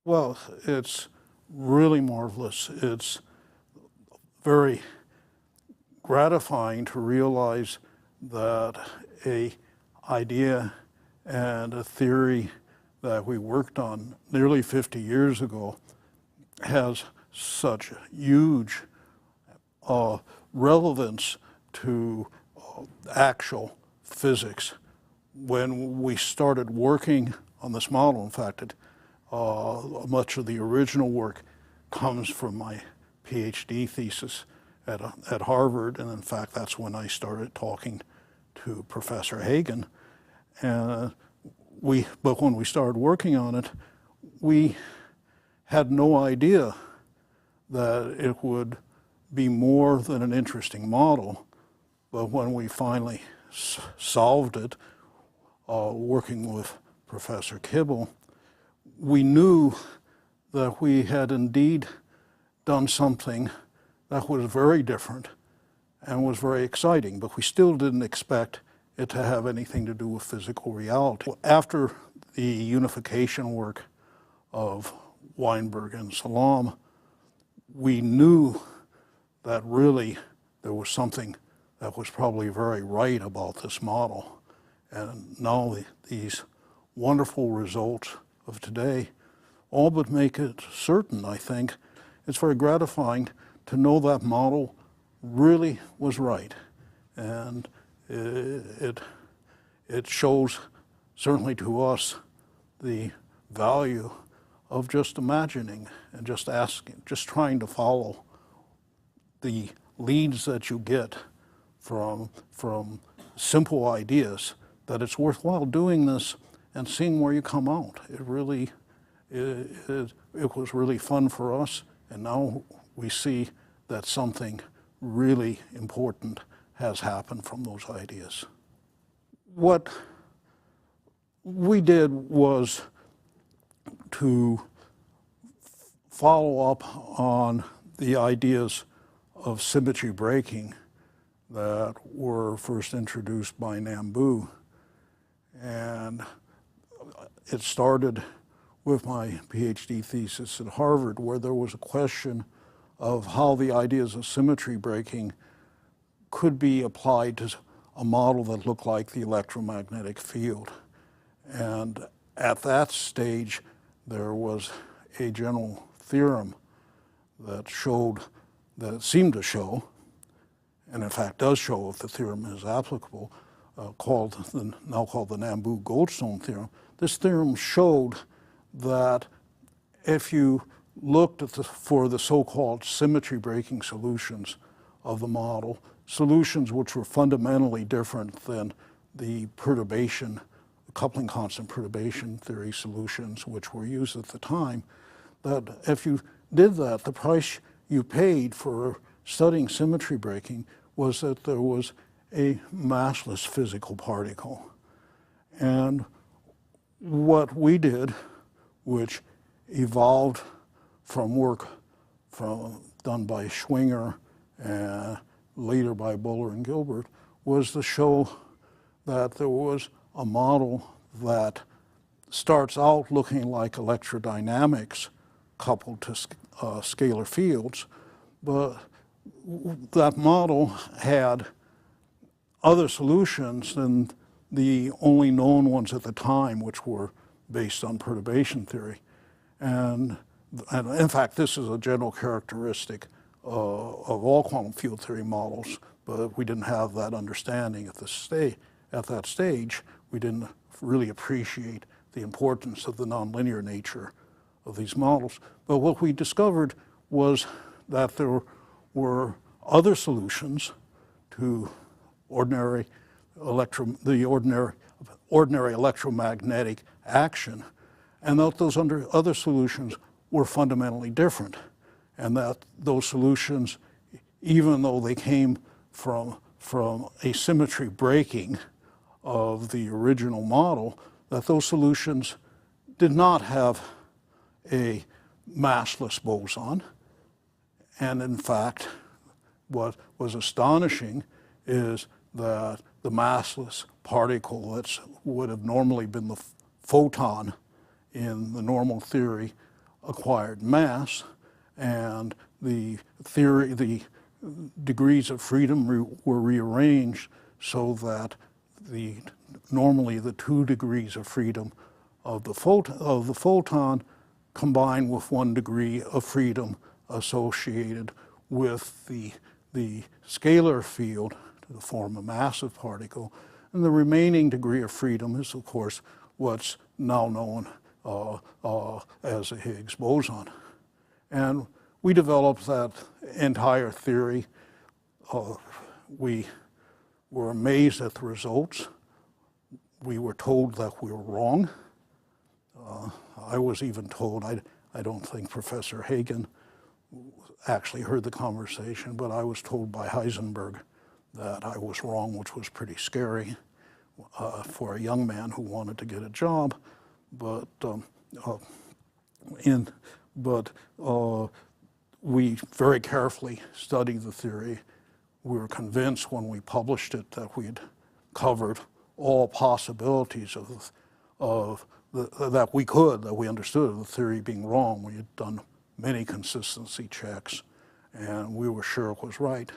Well, it's really marvelous. It's very gratifying to realize that a idea and a theory that we worked on nearly 50 years ago has such huge relevance to actual physics. When we started working on this model, in fact, much of the original work comes from my PhD thesis at Harvard, and in fact that's when I started talking to Professor Hagen. But when we started working on it, we had no idea that it would be more than an interesting model. But when we finally solved it, working with Professor Kibble, we knew that we had indeed done something that was very different and was very exciting, but we still didn't expect it to have anything to do with physical reality. After the unification work of Weinberg and Salam, we knew that really there was something that was probably very right about this model. And now these wonderful results of today all but make it certain, I think. It's very gratifying to know that model really was right. And it shows, certainly to us, the value of just imagining and just asking, just trying to follow the leads that you get from simple ideas, that it's worthwhile doing this and seeing where you come out. It was really fun for us, and now we see that something really important has happened from those ideas. What we did was to follow up on the ideas of symmetry breaking that were first introduced by Nambu. And it started with my PhD thesis at Harvard, where there was a question of how the ideas of symmetry breaking could be applied to a model that looked like the electromagnetic field. And at that stage, there was a general theorem that seemed to show, and in fact does show if the theorem is applicable, now called the Nambu-Goldstone theorem. This theorem showed that if you looked for the so-called symmetry breaking solutions of the model, solutions which were fundamentally different than the coupling constant perturbation theory solutions which were used at the time, that if you did that, the price you paid for studying symmetry breaking was that there was a massless physical particle. And what we did, which evolved from work done by Schwinger and later by Buller and Gilbert, was to show that there was a model that starts out looking like electrodynamics coupled to scalar fields, but that model had other solutions than the only known ones at the time, which were based on perturbation theory. And in fact, this is a general characteristic of all quantum field theory models, but we didn't have that understanding at that stage. We didn't really appreciate the importance of the nonlinear nature of these models. But what we discovered was that there were other solutions to ordinary electromagnetic action, and that those other solutions were fundamentally different, and that those solutions, even though they came from a symmetry breaking of the original model, that those solutions did not have a massless boson. And in fact, what was astonishing is that the massless particle that would have normally been the photon in the normal theory acquired mass, and the theory, the degrees of freedom were rearranged so that normally the 2 degrees of freedom of the photon combined with 1 degree of freedom associated with the scalar field to form a massive particle, and the remaining degree of freedom is, of course, what's now known as a Higgs boson. And we developed that entire theory. We were amazed at the results. We were told that we were wrong. I was even told, I don't think Professor Hagen actually heard the conversation, but I was told by Heisenberg that I was wrong, which was pretty scary for a young man who wanted to get a job. But we very carefully studied the theory. We were convinced when we published it that we had covered all possibilities that we understood of the theory being wrong. We had done many consistency checks, and we were sure it was right.